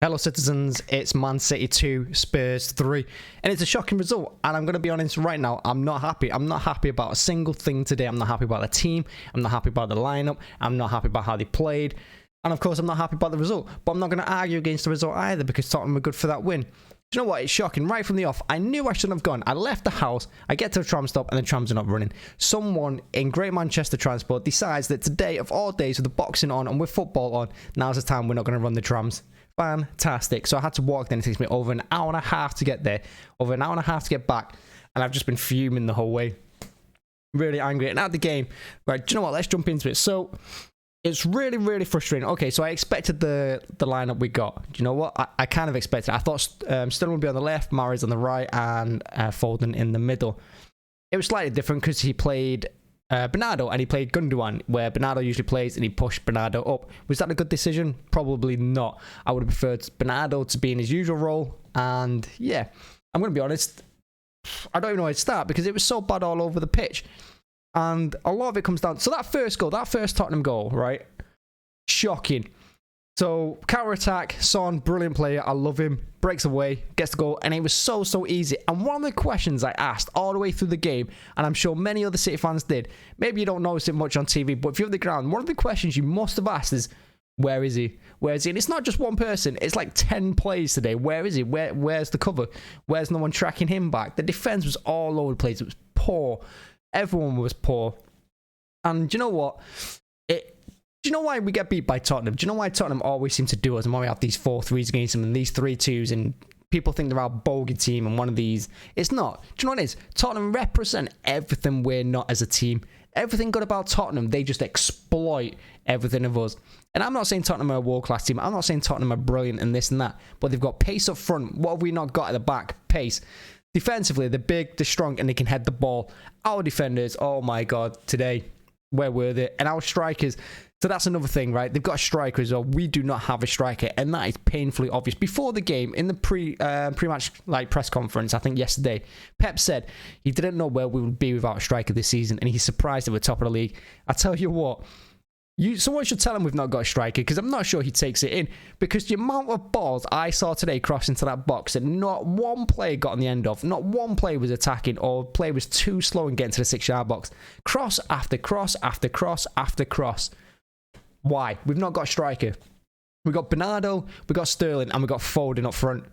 Hello Citizens, it's Man City 2, Spurs 3, and it's a shocking result, and I'm going to be honest right now, I'm not happy. I'm not happy about a single thing today. I'm not happy about the team, I'm not happy about the lineup, I'm not happy about how they played, and of course I'm not happy about the result, but I'm not going to argue against the result either because Tottenham were good for that win. Do you know what? It's shocking. Right from the off, I knew I shouldn't have gone. I left the house, I get to the tram stop, and the trams are not running. Someone in Great Manchester Transport decides that today, of all days, with the boxing on and with football on, now's the time we're not going to run the trams. Fantastic. So I had to walk then. It takes me over an hour and a half to get there, over an hour and a half to get back, and I've just been fuming the whole way. Really angry. And at the game, right, do you know what? Let's jump into it. So it's really, really frustrating. Okay, so I expected the lineup we got. Do you know what? I kind of expected it. I thought Sterling would be on the left, Mahrez on the right, and Foden in the middle. It was slightly different because he played Bernardo and he played Gundogan, where Bernardo usually plays, and he pushed Bernardo up. Was that a good decision? Probably not. I would have preferred Bernardo to be in his usual role, and yeah, I'm going to be honest, I don't even know where to start because it was so bad all over the pitch, and a lot of it comes down, so that first Tottenham goal, right? Shocking. So, counter-attack, Son, brilliant player, I love him, breaks away, gets the goal, and it was so easy. And one of the questions I asked all the way through the game, and I'm sure many other City fans did, maybe you don't notice it much on TV, but if you're on the ground, one of the questions you must have asked is, where is he? Where is he? And it's not just one person, it's like 10 players today. Where is he? Where's the cover? Where's no one tracking him back? The defense was all over the place, it was poor. Everyone was poor. And do you know what? Do you know why we get beat by Tottenham? Do you know why Tottenham always seem to do us and why we have these 4-3s against them and these 3-2s and people think they're our bogey team and one of these? It's not. Do you know what it is? Tottenham represent everything we're not as a team. Everything good about Tottenham, they just exploit everything of us. And I'm not saying Tottenham are a world-class team. I'm not saying Tottenham are brilliant and this and that. But they've got pace up front. What have we not got at the back? Pace. Defensively, they're big, they're strong, and they can head the ball. Our defenders, oh my God, today, where were they? And our strikers... So that's another thing, right? They've got a striker as well. We do not have a striker, and that is painfully obvious. Before the game, in the pre-match press conference, I think yesterday, Pep said he didn't know where we would be without a striker this season, and he's surprised that we're top of the league. I tell you what, someone should tell him we've not got a striker, because I'm not sure he takes it in, because the amount of balls I saw today cross into that box that not one player got on the end of, not one player was attacking, or player was too slow in getting to the 6-yard box. Cross after cross after cross after cross. Why? We've not got a striker. We've got Bernardo, we've got Sterling, and we've got Foden up front.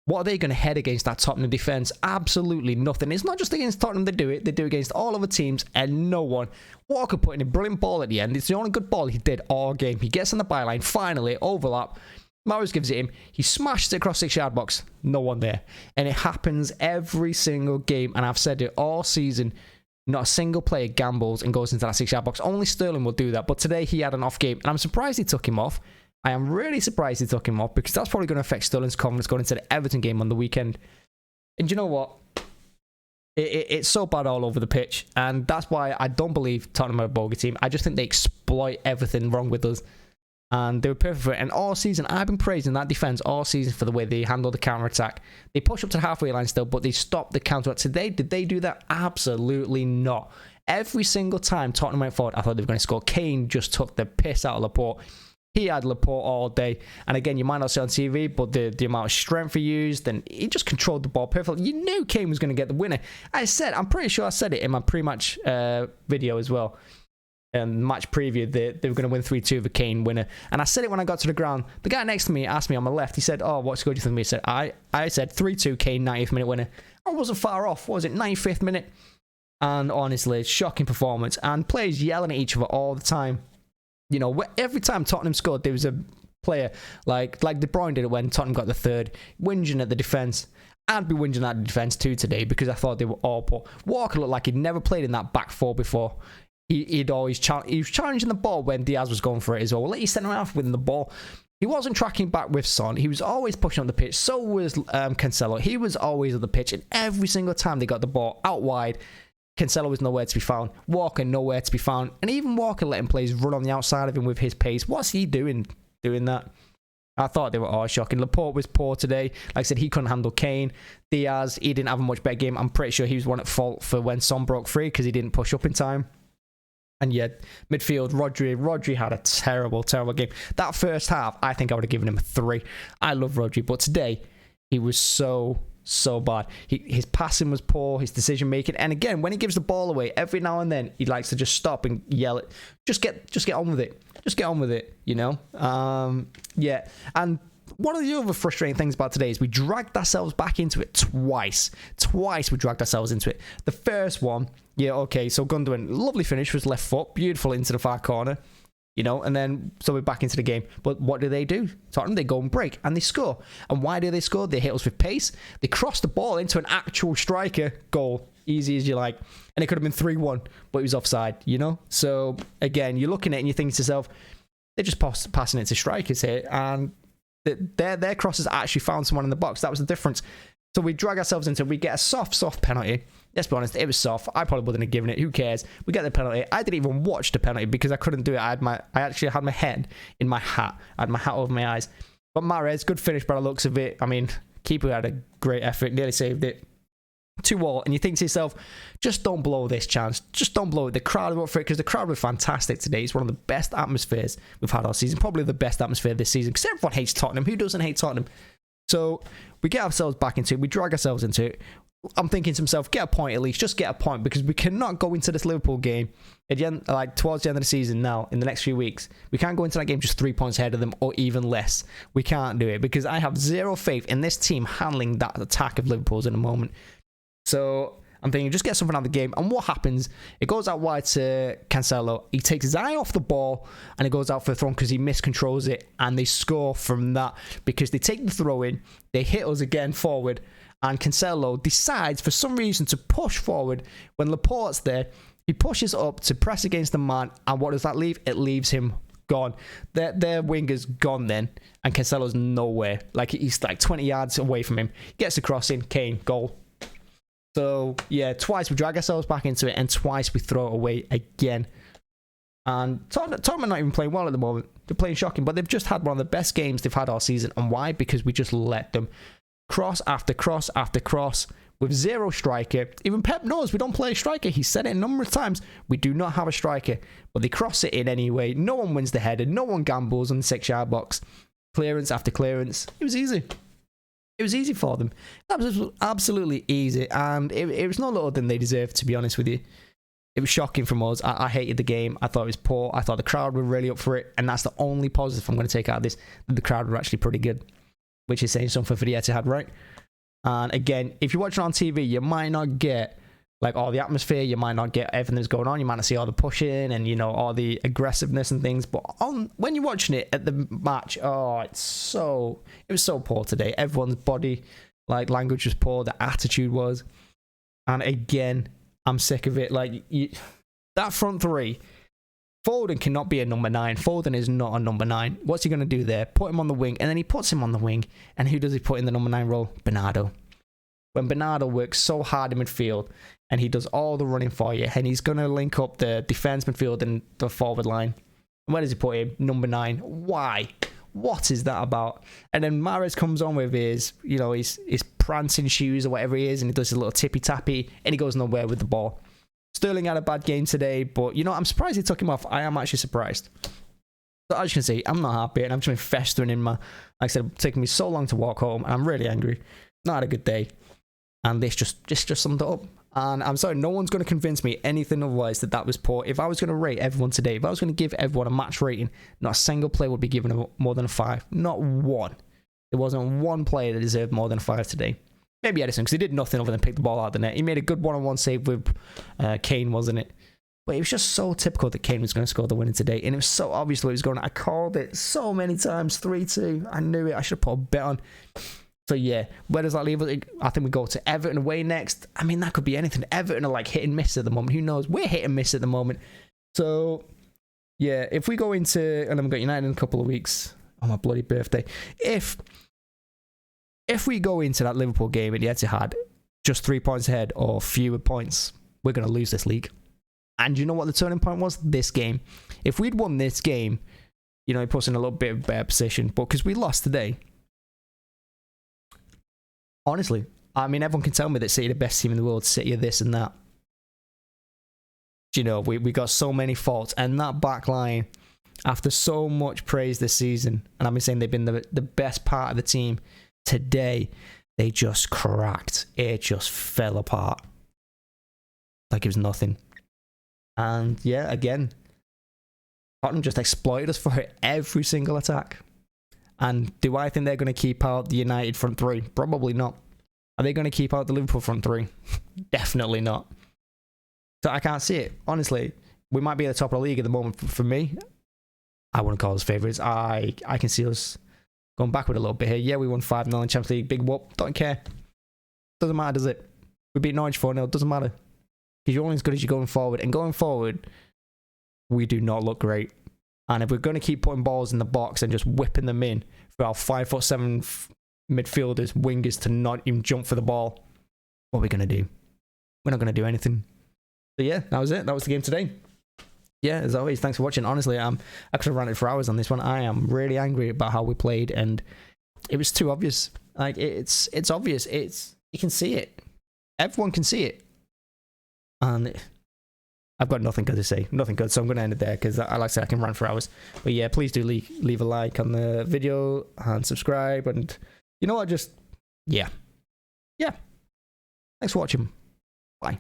What are they going to head against that Tottenham defence? Absolutely nothing. It's not just against Tottenham they do it against all other teams and no one. Walker put in a brilliant ball at the end. It's the only good ball he did all game. He gets on the byline, finally, overlap. Mahrez gives it him. He smashes it across 6-yard box. No one there. And it happens every single game, and I've said it all season. Not a single player gambles and goes into that 6-yard box. Only Sterling will do that. But today he had an off game. And I'm surprised he took him off. I am really surprised he took him off. Because that's probably going to affect Sterling's confidence going into the Everton game on the weekend. And you know what? It's so bad all over the pitch. And that's why I don't believe Tottenham are a bogey team. I just think they exploit everything wrong with us. And they were perfect for it. And all season, I've been praising that defense all season for the way they handle the counter-attack. They push up to the halfway line still, but they stop the counter-attack. Today, did they do that? Absolutely not. Every single time Tottenham went forward, I thought they were going to score. Kane just took the piss out of Laporte. He had Laporte all day. And again, you might not see it on TV, but the amount of strength he used, and he just controlled the ball perfectly. You knew Kane was going to get the winner. I'm pretty sure I said it in my pre-match video as well. And match preview, they were going to win 3-2 with a Kane winner. And I said it when I got to the ground. The guy next to me asked me on my left, he said, oh, what score do you think? He said, I said 3-2 Kane, 90th minute winner. I wasn't far off. What was it, 95th minute? And honestly, shocking performance. And players yelling at each other all the time. You know, every time Tottenham scored, there was a player like De Bruyne did it when Tottenham got the third, whinging at the defence. I'd be whinging at the defence too today because I thought they were all poor. Walker looked like he'd never played in that back four before. He was challenging the ball when Diaz was going for it as well. We'll let you send him off with the ball. He wasn't tracking back with Son. He was always pushing on the pitch. So was Cancelo. He was always on the pitch. And every single time they got the ball out wide, Cancelo was nowhere to be found. Walker nowhere to be found. And even Walker letting players run on the outside of him with his pace. What's he doing that? I thought they were all shocking. Laporte was poor today. Like I said, he couldn't handle Kane. Diaz, he didn't have a much better game. I'm pretty sure he was one at fault for when Son broke free because he didn't push up in time. And yet, midfield, Rodri had a terrible, terrible game. That first half, I think I would have given him a 3. I love Rodri, but today, he was so bad. His passing was poor, his decision making, and again, when he gives the ball away, every now and then he likes to just stop and yell it. Just get on with it. Just get on with it. You know. Yeah. And one of the other frustrating things about today is we dragged ourselves back into it twice. Twice we dragged ourselves into it. The first one, yeah, okay. So Gundogan, lovely finish, was left foot, beautiful into the far corner. You know, and then so we're back into the game. But what do? Tottenham, they go and break and they score. And why do they score? They hit us with pace. They cross the ball into an actual striker. Goal. Easy as you like. And it could have been 3-1, but it was offside, you know? So again, you're looking at it and you're thinking to yourself, they're just passing it to strikers here. And their crosses actually found someone in the box. That was the difference. So we drag ourselves into it. We get a soft penalty. Let's be honest, it was soft. I probably wouldn't have given it. Who cares? We get the penalty. I didn't even watch the penalty because I couldn't do it. I actually had my head in my hat. I had my hat over my eyes. But Mahrez, good finish by the looks of it. I mean, keeper had a great effort. Nearly saved it. 2-2. And you think to yourself, just don't blow this chance. Just don't blow it. The crowd were up for it because the crowd were fantastic today. It's one of the best atmospheres we've had all season. Probably the best atmosphere this season because everyone hates Tottenham. Who doesn't hate Tottenham? So we get ourselves back into it. We drag ourselves into it. I'm thinking to myself, get a point at least. Just get a point because we cannot go into this Liverpool game at the end, like towards the end of the season now, in the next few weeks. We can't go into that game just 3 points ahead of them or even less. We can't do it because I have zero faith in this team handling that attack of Liverpool's in a moment. So I'm thinking, just get something out of the game. And what happens? It goes out wide to Cancelo. He takes his eye off the ball and it goes out for a throw because he miscontrols it. And they score from that because they take the throw in. They hit us again forward. And Cancelo decides for some reason to push forward when Laporte's there. He pushes up to press against the man. And what does that leave? It leaves him gone. Their winger's gone then. And Cancelo's nowhere. Like he's like 20 yards away from him. Gets the cross in. Kane, goal. So, yeah, twice we drag ourselves back into it and twice we throw it away again. And Tottenham are not even playing well at the moment. They're playing shocking, but they've just had one of the best games they've had all season. And why? Because we just let them cross after cross after cross with zero striker. Even Pep knows we don't play a striker. He said it a number of times. We do not have a striker, but they cross it in anyway. No one wins the header. No one gambles on the 6-yard box. Clearance after clearance. It was easy. It was easy for them. Absolutely easy. And it was no little than they deserved, to be honest with you. It was shocking from us. I hated the game. I thought it was poor. I thought the crowd were really up for it. And that's the only positive I'm going to take out of this. That the crowd were actually pretty good. Which is saying something for the Etihad, right? And again, if you're watching on TV, you might not get like all the atmosphere. You might not get everything that's going on. You might not see all the pushing and, you know, all the aggressiveness and things. But when you're watching it at the match, it was so poor today. Everyone's body language was poor. The attitude was. And again, I'm sick of it. That front three, Foden cannot be a number 9. Foden is not a number 9. What's he going to do there? Put him on the wing. And then he puts him on the wing. And who does he put in the number 9 role? Bernardo. When Bernardo works so hard in midfield and he does all the running for you and he's going to link up the defense midfield and the forward line. And where does he put him? Number 9. Why? What is that about? And then Mahrez comes on with his prancing shoes or whatever he is and he does his little tippy-tappy and he goes nowhere with the ball. Sterling had a bad game today, but, I'm surprised he took him off. I am actually surprised. So as you can see, I'm not happy and I'm just been festering in my, like I said, it's taking me so long to walk home and I'm really angry. Not had a good day. And this just summed it up. And I'm sorry, no one's going to convince me anything otherwise that was poor. If I was going to rate everyone today, if I was going to give everyone a match rating, not a single player would be given more than a 5. Not one. There wasn't one player that deserved more than a 5 today. Maybe Edison, because he did nothing other than pick the ball out of the net. He made a good one-on-one save with Kane, wasn't it? But it was just so typical that Kane was going to score the winner today. And it was so obvious what he was going to. I called it so many times, 3-2. I knew it. I should have put a bet on. So, yeah, where does that leave us? I think we go to Everton away next. I mean, that could be anything. Everton are like hit and miss at the moment. Who knows? We're hit and miss at the moment. So, yeah, if we go into, and then we've got United in a couple of weeks on my bloody birthday. If we go into that Liverpool game at the Etihad just 3 points ahead or fewer points, we're going to lose this league. And you know what the turning point was? This game. If we'd won this game, it puts us in a little bit of a better position. But because we lost today, honestly, I mean, everyone can tell me that City are the best team in the world, City are this and that. You know, we got so many faults, and that back line, after so much praise this season, and I've been saying they've been the best part of the team, today they just cracked. It just fell apart like it was nothing. And yeah, again, Tottenham just exploited us for it every single attack. And do I think they're going to keep out the United front three? Probably not. Are they going to keep out the Liverpool front three? Definitely not. So I can't see it. Honestly, we might be at the top of the league at the moment. For me, I wouldn't call us favourites. I can see us going backward a little bit here. Yeah, we won 5-0 in Champions League. Big whoop. Don't care. Doesn't matter, does it? We beat Norwich 4-0. Doesn't matter. Because you're only as good as you're going forward. And going forward, we do not look great. And if we're going to keep putting balls in the box and just whipping them in for our 5'7" midfielders, wingers to not even jump for the ball, what are we going to do? We're not going to do anything. So yeah, that was it. That was the game today. Yeah, as always, thanks for watching. Honestly, I could have ranted for hours on this one. I am really angry about how we played, and it was too obvious. Like, it's obvious. You can see it. Everyone can see it. And I've got nothing good to say. Nothing good. So I'm going to end it there because, like I said, I can rant for hours. But yeah, please do leave a like on the video and subscribe. And you know what? Just, yeah. Thanks for watching. Bye.